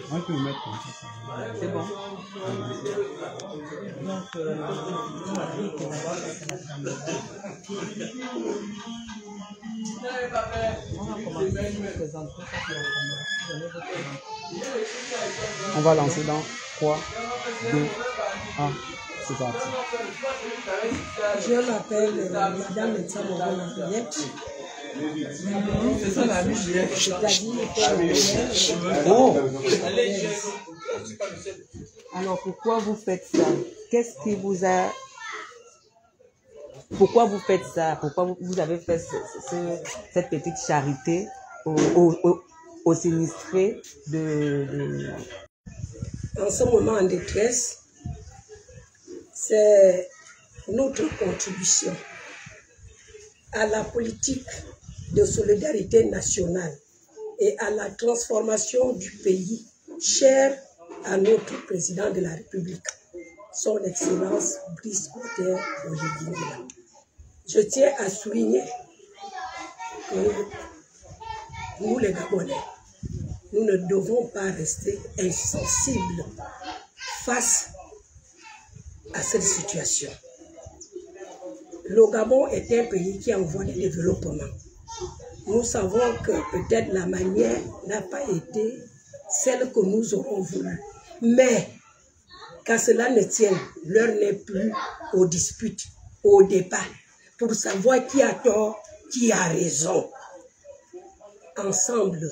On peut mettre comme ça. C'est bon. Donc, on va dire que d'abord, on va commencer à vous présenter ça pour donner votre nom. On va lancer dans 3, 2, 1. C'est parti. Je m'appelle Madame Médecin Morgan Juliette. C'est ça la Juliette. Oh! Alors, pourquoi vous faites ça? Qu'est-ce qui vous a... Pourquoi vous faites ça? Pourquoi vous avez fait cette petite charité aux sinistrés de... En ce moment en détresse, c'est notre contribution à la politique de solidarité nationale et à la transformation du pays cher à notre président de la République, son Excellence Brice Oligui Nguema. Je tiens à souligner que nous les Gabonais, nous ne devons pas rester insensibles face à cette situation. Le Gabon est un pays qui est en voie de développement. Nous savons que peut-être la manière n'a pas été celle que nous aurons voulu. Mais, qu'à cela ne tienne, l'heure n'est plus aux disputes, au débat, pour savoir qui a tort, qui a raison. Ensemble,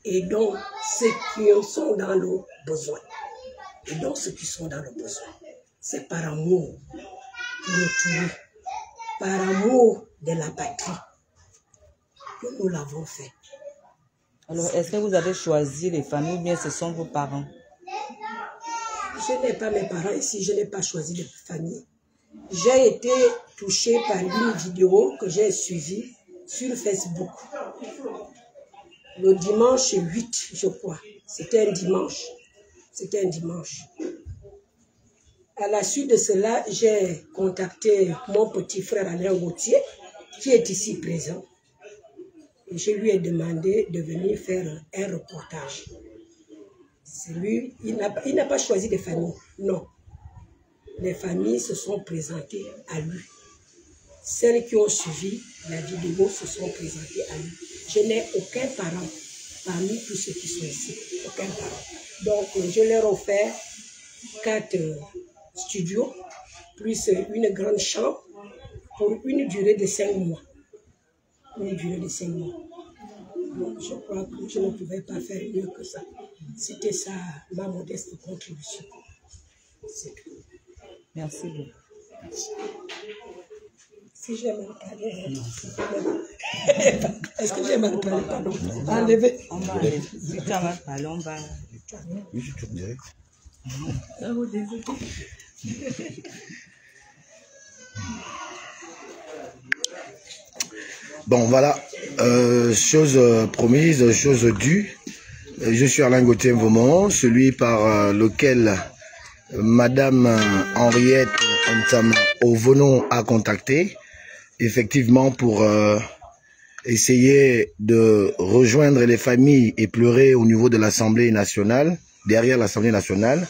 aidons ceux qui sont dans le besoin. Aidons ceux qui sont dans le besoin. C'est par amour pour autrui, par amour de la patrie que nous l'avons fait. Alors, est-ce que vous avez choisi les familles ou bien ce sont vos parents? Je n'ai pas mes parents ici, je n'ai pas choisi de famille. J'ai été touchée par une vidéo que j'ai suivie sur Facebook. Le dimanche 8, je crois. C'était un dimanche. C'était un dimanche. À la suite de cela, j'ai contacté mon petit frère Alain Gauthier, qui est ici présent. Et je lui ai demandé de venir faire un reportage. C'est lui, il n'a pas choisi de famille, non. Les familles se sont présentées à lui. Celles qui ont suivi la vidéo se sont présentées à lui. Je n'ai aucun parent parmi tous ceux qui sont ici. Aucun parent. Donc, je leur ai offert 4 studios, plus une grande chambre pour une durée de 5 mois. Une durée de 5 mois. Donc, je crois que je ne pouvais pas faire mieux que ça. C'était ça, ma modeste contribution. C'est tout. Merci beaucoup. Si j'ai mal parlé, est-ce que j'ai mal parlé? Pardon. Enlevez. On va aller. Si tu as mal parlé, on va... Oui, je tourne direct. Bon, voilà. Chose promise, chose due. Je suis Alain Gauthier Mvomon, celui par lequel Madame Henriette Ntama Ovono a contacté, effectivement pour essayer de rejoindre les familles éplorées au niveau de l'Assemblée nationale, derrière l'Assemblée nationale,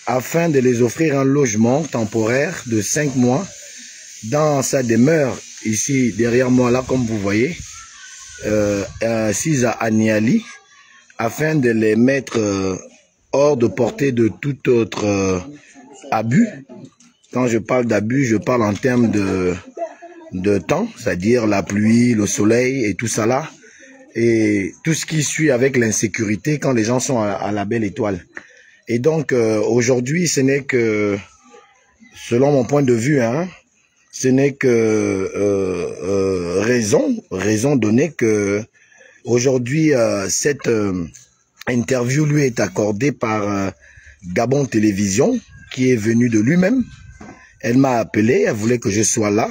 afin de les offrir un logement temporaire de 5 mois dans sa demeure, ici derrière moi, là comme vous voyez, assise à Aniali, afin de les mettre hors de portée de tout autre abus. Quand je parle d'abus, je parle en termes de temps, c'est-à-dire la pluie, le soleil et tout ça là, et tout ce qui suit avec l'insécurité quand les gens sont à la belle étoile. Et donc aujourd'hui, ce n'est que, selon mon point de vue, hein, ce n'est que raison donnée que aujourd'hui cette interview lui est accordée par Gabon Télévision, qui est venue de lui-même. Elle m'a appelé, elle voulait que je sois là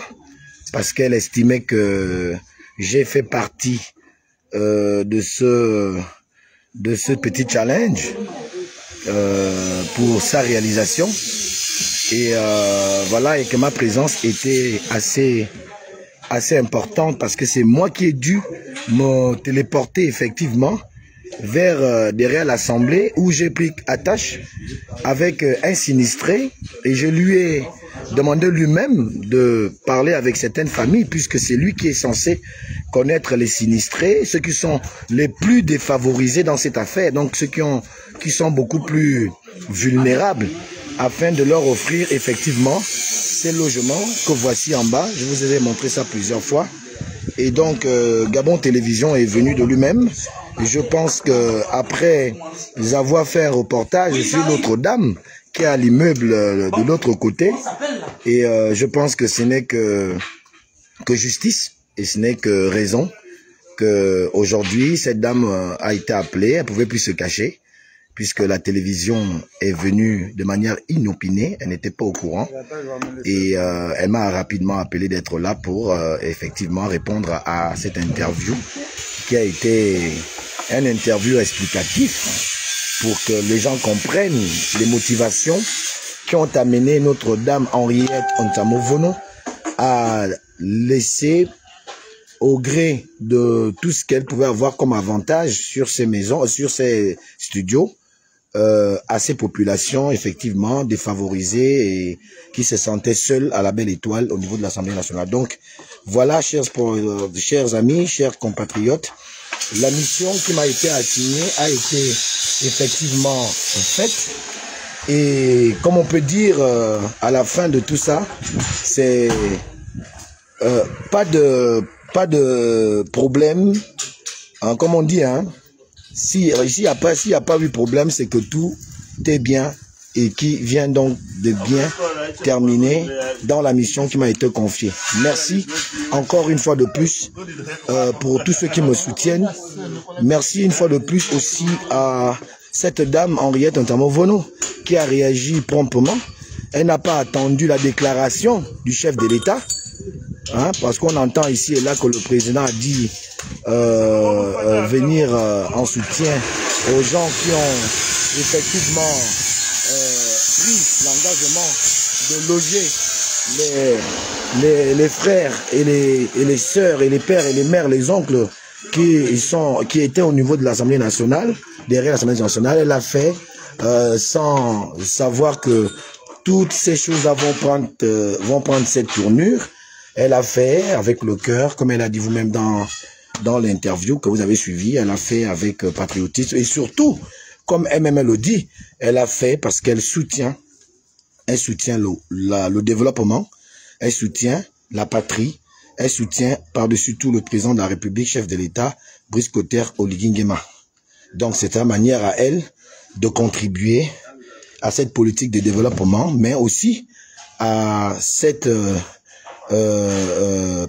parce qu'elle estimait que j'ai fait partie de ce petit challenge pour sa réalisation. Et voilà, et que ma présence était assez assez importante parce que c'est moi qui ai dû me téléporter effectivement vers derrière l'Assemblée où j'ai pris attache avec un sinistré et je lui ai demandé lui-même de parler avec certaines familles puisque c'est lui qui est censé connaître les sinistrés, ceux qui sont les plus défavorisés dans cette affaire, donc ceux qui sont beaucoup plus vulnérables, afin de leur offrir effectivement ces logements que voici en bas. Je vous ai montré ça plusieurs fois. Et donc Gabon Télévision est venu de lui-même. Et je pense qu'après avoir fait un reportage sur Notre-Dame qui est à l'immeuble de l'autre côté, et je pense que ce n'est que justice et ce n'est que raison que aujourd'hui cette dame a été appelée. Elle ne pouvait plus se cacher puisque la télévision est venue de manière inopinée, elle n'était pas au courant et elle m'a rapidement appelé d'être là pour effectivement répondre à cette interview qui a été une interview explicatif pour que les gens comprennent les motivations qui ont amené Notre-Dame Henriette Ontamovono à laisser au gré de tout ce qu'elle pouvait avoir comme avantage sur ses maisons, sur ses studios, à ces populations effectivement défavorisées et qui se sentaient seules à la belle étoile au niveau de l'Assemblée nationale. Donc voilà, chers amis, chers compatriotes, la mission qui m'a été assignée a été effectivement faite. Et comme on peut dire à la fin de tout ça, c'est pas de problème, hein, comme on dit, hein. S'il n'y a pas eu problème, c'est que tout est bien et qui vient donc de bien terminer dans la mission qui m'a été confiée. Merci encore une fois de plus pour tous ceux qui me soutiennent. Merci une fois de plus aussi à cette dame Henriette Ontamovono qui a réagi promptement. Elle n'a pas attendu la déclaration du chef de l'État. Hein, parce qu'on entend ici et là que le président a dit venir en soutien aux gens qui ont effectivement pris l'engagement de loger les frères et les sœurs et les pères et les mères, les oncles qui étaient au niveau de l'Assemblée nationale, derrière l'Assemblée nationale. Elle a fait sans savoir que toutes ces choses vont prendre cette tournure. Elle a fait avec le cœur, comme elle a dit vous-même dans l'interview que vous avez suivi, elle a fait avec patriotisme et surtout, comme elle-même le dit, elle a fait parce qu'elle soutient, le développement, elle soutient la patrie, elle soutient par-dessus tout le président de la République, chef de l'État, Brice Clotaire Oligui Nguema. Donc c'est une manière à elle de contribuer à cette politique de développement, mais aussi à cette je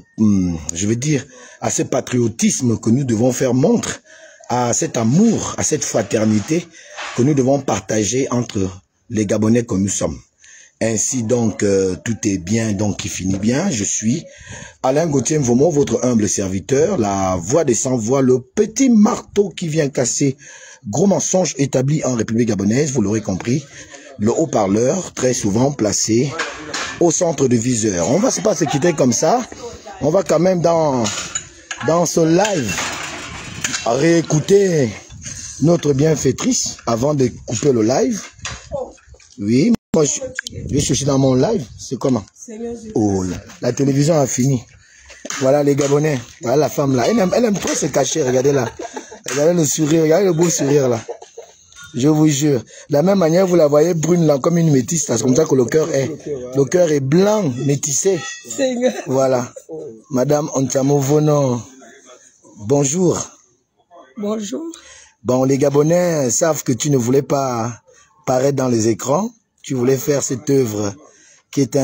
veux dire, à ce patriotisme que nous devons faire montre, à cet amour, à cette fraternité que nous devons partager entre les Gabonais que nous sommes. Ainsi donc, tout est bien, donc qui finit bien. Je suis Alain Gauthier Mvomo, votre humble serviteur, la voix des sans-voix, le petit marteau qui vient casser gros mensonges établis en République gabonaise, vous l'aurez compris, le haut-parleur, très souvent placé au centre de viseur. On va pas se quitter comme ça. On va quand même dans ce live réécouter notre bienfaitrice avant de couper le live. Oui, moi je suis dans mon live. C'est comment? Oh, la télévision a fini. Voilà les Gabonais. Voilà la femme là. Elle aime trop se cacher. Regardez là. Regardez le sourire. Regardez le beau sourire là. Je vous jure. De la même manière, vous la voyez brune là, comme une métisse. C'est comme ça que le cœur est. Le cœur est blanc, métissé. Voilà. Madame Ontamovono, bonjour. Bonjour. Bon, les Gabonais savent que tu ne voulais pas paraître dans les écrans. Tu voulais faire cette œuvre qui est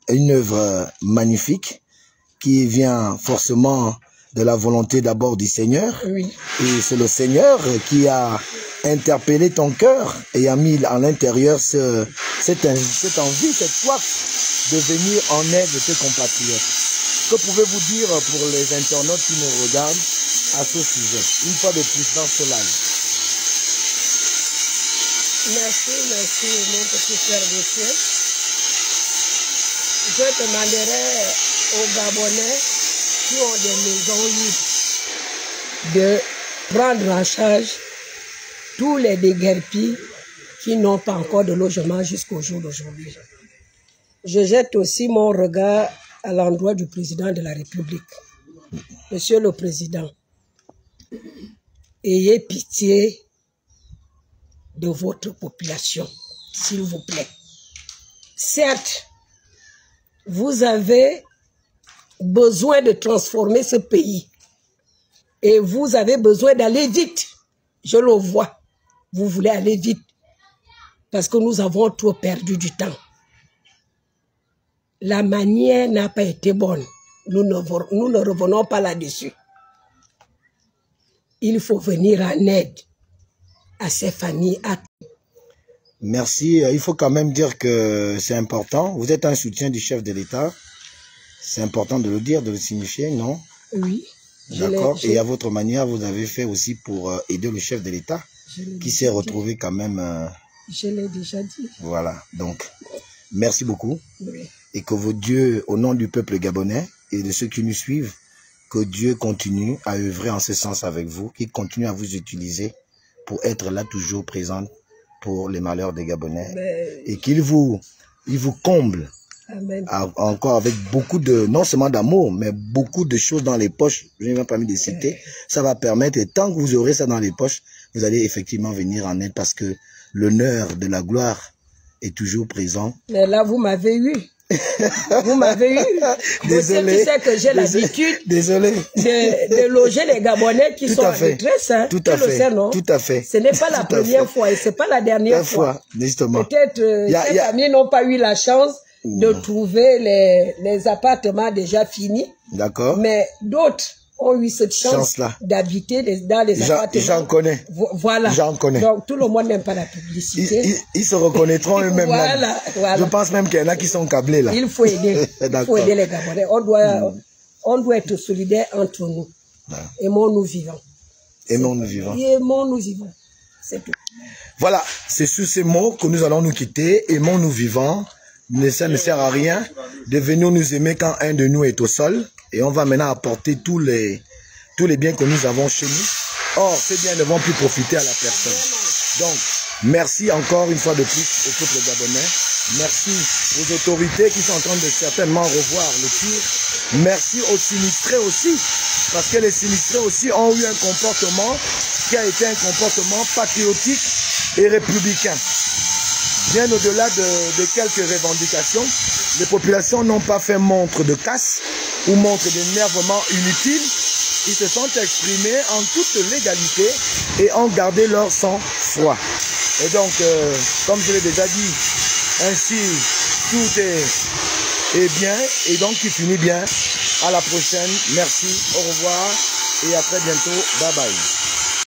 une œuvre magnifique, qui vient forcément de la volonté d'abord du Seigneur. Oui. Et c'est le Seigneur qui a interpellé ton cœur et a mis à l'intérieur cette envie, cette soif de venir en aide de tes compatriotes. Que pouvez-vous dire pour les internautes qui nous regardent à ce sujet, une fois de plus dans ce live? Merci, mon petit frère de ciel. Je demanderai aux Gabonais qui ont des maisons libres de prendre en charge tous les déguerpis qui n'ont pas encore de logement jusqu'au jour d'aujourd'hui. Je jette aussi mon regard à l'endroit du président de la République. Monsieur le Président, ayez pitié de votre population, s'il vous plaît. Certes, vous avez besoin de transformer ce pays et vous avez besoin d'aller vite. Je le vois, vous voulez aller vite parce que nous avons trop perdu du temps. La manière n'a pas été bonne. Nous ne revenons pas là-dessus. Il faut venir en aide à ces familles. Merci. Il faut quand même dire que c'est important. Vous êtes un soutien du chef de l'État. C'est important de le dire, de le signifier, non? Oui. D'accord. Et à votre manière, vous avez fait aussi pour aider le chef de l'État, qui s'est retrouvé quand même... Je l'ai déjà dit. Voilà. Donc, merci beaucoup. Oui. Et que vos dieux, au nom du peuple gabonais et de ceux qui nous suivent, que Dieu continue à œuvrer en ce sens avec vous, qu'il continue à vous utiliser pour être là toujours présent pour les malheurs des Gabonais. Et qu'il vous comble. Amen. Encore avec beaucoup de, non seulement d'amour, mais beaucoup de choses dans les poches. Je n'ai même pas mis de citer. Ça va permettre, et tant que vous aurez ça dans les poches, vous allez effectivement venir en aide parce que l'honneur de la gloire est toujours présent. Mais là, vous m'avez eu. Vous m'avez eu. Désolé. Tu sais que j'ai l'habitude de loger les Gabonais qui sont en détresse. Hein. Tout à fait. Le sais, non? Tout à fait. Ce n'est pas la première fois et ce n'est pas la dernière fois. Justement. Peut-être ces familles n'ont pas eu la chance de trouver les appartements déjà finis. D'accord. Mais d'autres ont eu cette chance d'habiter dans les appartements. J'en connais. Voilà. J'en connais. Donc tout le monde n'aime pas la publicité. Ils se reconnaîtront eux-mêmes. Voilà. Je pense même qu'il y en a qui sont câblés là. Il faut aider. Il faut aider les Gabonais. On doit être solidaires entre nous. Aimons-nous vivants. Aimons-nous vivants. Aimons-nous vivants. C'est tout. Voilà, c'est sous ces mots que nous allons nous quitter. Aimons-nous vivants. Ça ne sert à rien de venir nous aimer quand un de nous est au sol. Et on va maintenant apporter tous les biens que nous avons chez nous. Or, ces biens ne vont plus profiter à la personne. Donc, merci encore une fois de plus au peuple gabonais. Merci aux autorités qui sont en train de certainement revoir le tir. Merci aux sinistrés aussi. Parce que les sinistrés aussi ont eu un comportement qui a été un comportement patriotique et républicain. Bien au-delà de quelques revendications, les populations n'ont pas fait montre de casse ou montre d'énervement inutile. Ils se sont exprimés en toute légalité et ont gardé leur sang-froid. Et donc, comme je l'ai déjà dit, ainsi tout est bien et donc qui finit bien. À la prochaine. Merci, au revoir et à très bientôt. Bye bye.